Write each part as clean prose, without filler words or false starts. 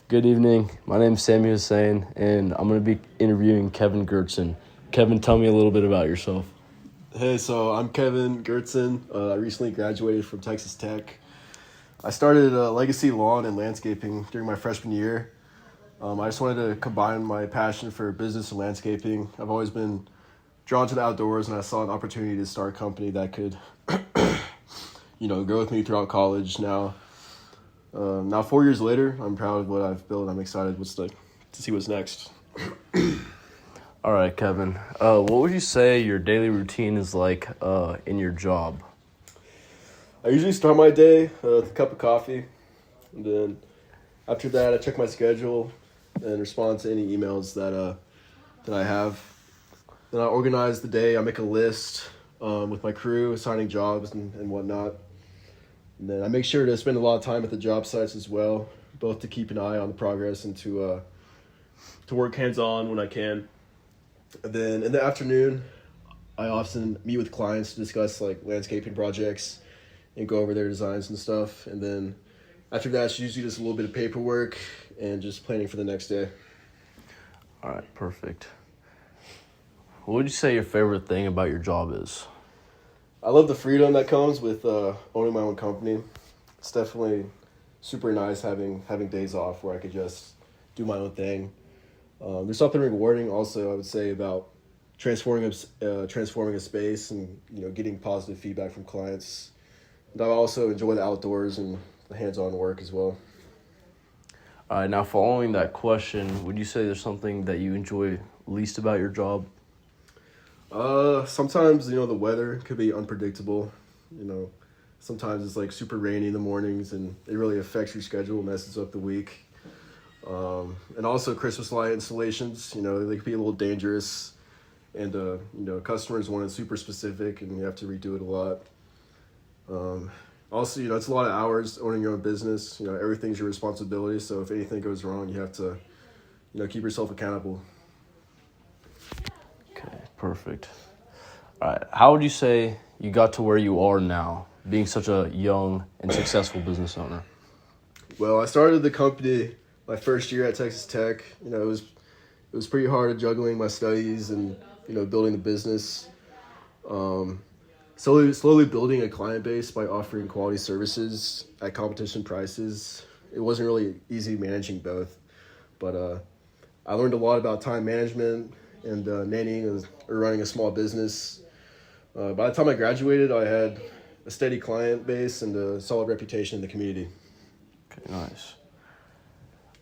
Good evening. My name is Sammy Hussein, and I'm going to be interviewing Kevin Gertson. Kevin, tell me a little bit about yourself. Hey, so I'm Kevin Gertson. I recently graduated from Texas Tech. I started Legacy Lawn and Landscaping during my freshman year. I just wanted to combine my passion for business and landscaping. I've always been drawn to the outdoors, and I saw an opportunity to start a company that could, go with me throughout college. Now 4 years later, I'm proud of what I've built. I'm excited to see what's next. All right, Kevin. What would you say your daily routine is like in your job? I usually start my day with a cup of coffee, and then after that, I check my schedule and respond to any emails that I have. Then I organize the day. I make a list with my crew, assigning jobs and whatnot. And then I make sure to spend a lot of time at the job sites as well, both to keep an eye on the progress and to work hands-on when I can. And then in the afternoon, I often meet with clients to discuss like landscaping projects and go over their designs and stuff. And then after that, it's usually just a little bit of paperwork and just planning for the next day. All right, perfect. What would you say your favorite thing about your job is? I love the freedom that comes with owning my own company. It's definitely super nice having days off where I could just do my own thing. There's something rewarding also, I would say, about transforming a space and getting positive feedback from clients. And I also enjoy the outdoors and the hands-on work as well. All right, now following that question, would you say there's something that you enjoy least about your job? Sometimes the weather could be unpredictable. Sometimes it's like super rainy in the mornings and it really affects your schedule, messes up the week. And also Christmas light installations, they could be a little dangerous, and customers want it super specific and you have to redo it a lot. Also, it's a lot of hours owning your own business. Everything's your responsibility, so if anything goes wrong, you have to keep yourself accountable. Okay, perfect. All right, how would you say you got to where you are now, being such a young and successful business owner? Well, I started the company my first year at Texas Tech. It was pretty hard juggling my studies and building the business. Slowly building a client base by offering quality services at competition prices. It wasn't really easy managing both, but I learned a lot about time management and nannying or running a small business. By the time I graduated, I had a steady client base and a solid reputation in the community. Okay, nice.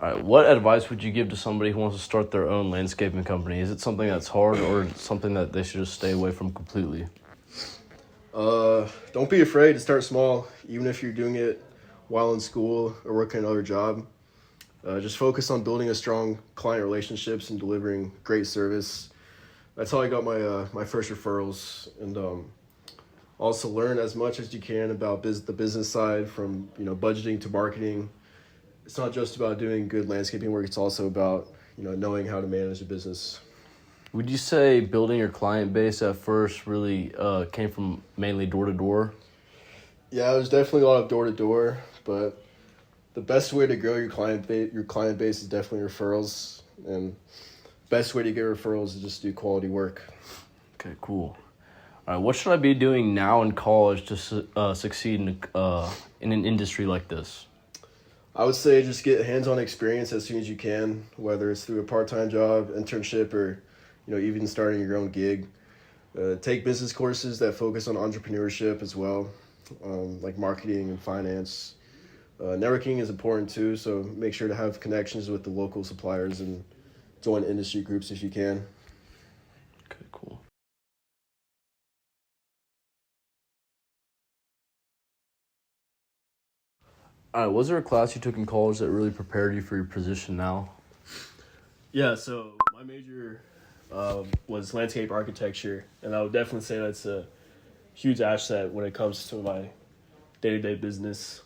All right, what advice would you give to somebody who wants to start their own landscaping company? Is it something that's hard or something that they should just stay away from completely? Don't be afraid to start small, even if you're doing it while in school or working another job. Just focus on building a strong client relationships and delivering great service. That's how I got my first referrals, and also learn as much as you can about the business side, from budgeting to marketing. It's not just about doing good landscaping work; it's also about knowing how to manage a business. Would you say building your client base at first really came from mainly door to door? Yeah, there's definitely a lot of door to door, but the best way to grow your client base is definitely referrals, and best way to get referrals is just do quality work. Okay, cool. All right, what should I be doing now in college to succeed in an industry like this? I would say just get hands-on experience as soon as you can, whether it's through a part-time job, internship, or even starting your own gig. Take business courses that focus on entrepreneurship as well, like marketing and finance. Networking is important too, so make sure to have connections with the local suppliers and join industry groups if you can. Okay, cool. All right, was there a class you took in college that really prepared you for your position now? Yeah, so my major was landscape architecture, and I would definitely say that's a huge asset when it comes to my day-to-day business.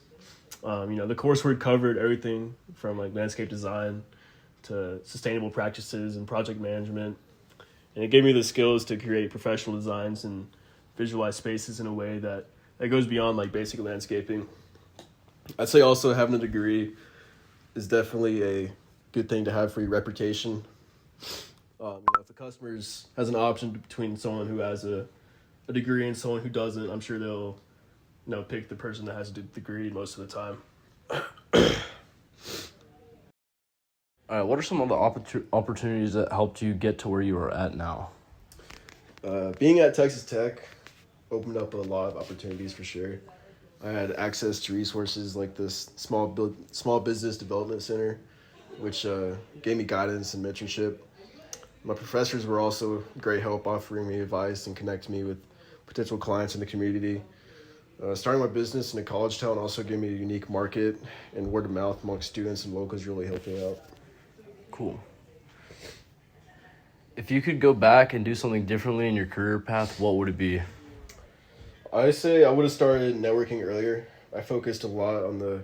The coursework covered everything from like landscape design to sustainable practices and project management. And it gave me the skills to create professional designs and visualize spaces in a way that goes beyond like basic landscaping. I'd say also having a degree is definitely a good thing to have for your reputation. If a customer has an option between someone who has a degree and someone who doesn't, I'm sure they'll pick the person that has a degree most of the time. All right, what are some of the opportunities that helped you get to where you are at now? Being at Texas Tech opened up a lot of opportunities for sure. I had access to resources like this small business development center, which gave me guidance and mentorship. My professors were also great help, offering me advice and connecting me with potential clients in the community. Starting my business in a college town also gave me a unique market, and word of mouth among students and locals really helped me out. Cool. If you could go back and do something differently in your career path, what would it be? I say I would have started networking earlier. I focused a lot on the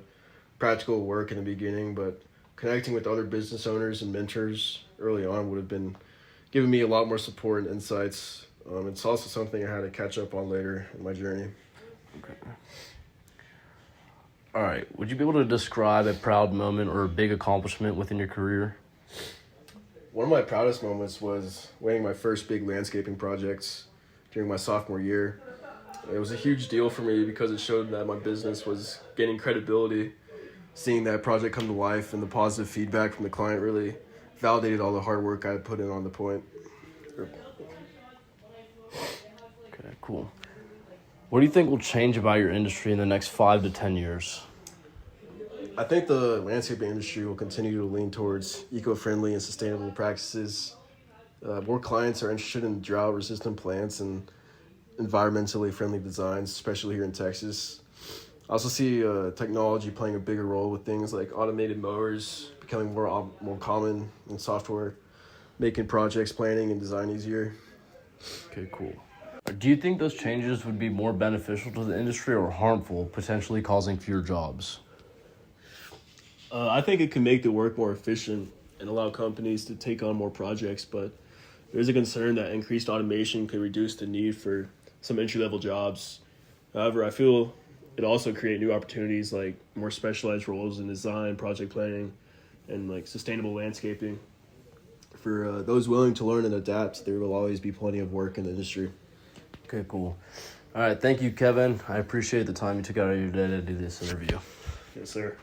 practical work in the beginning, but connecting with other business owners and mentors early on would have been giving me a lot more support and insights. It's also something I had to catch up on later in my journey. Okay. All right. Would you be able to describe a proud moment or a big accomplishment within your career? One of my proudest moments was winning my first big landscaping projects during my sophomore year. It was a huge deal for me because it showed that my business was gaining credibility. Seeing that project come to life and the positive feedback from the client really validated all the hard work I had put in on the point. Okay, cool. What do you think will change about your industry in the next 5 to 10 years? I think the landscaping industry will continue to lean towards eco-friendly and sustainable practices. More clients are interested in drought-resistant plants and environmentally friendly designs, especially here in Texas. I also see technology playing a bigger role with things like automated mowers becoming more common in software, making projects planning and design easier. Okay, cool. Do you think those changes would be more beneficial to the industry or harmful, potentially causing fewer jobs? I think it can make the work more efficient and allow companies to take on more projects, but there's a concern that increased automation could reduce the need for some entry-level jobs. However, I feel it also create new opportunities like more specialized roles in design, project planning, and like sustainable landscaping. For those willing to learn and adapt, there will always be plenty of work in the industry. Okay, cool. All right, thank you, Kevin. I appreciate the time you took out of your day to do this interview. Yes, sir.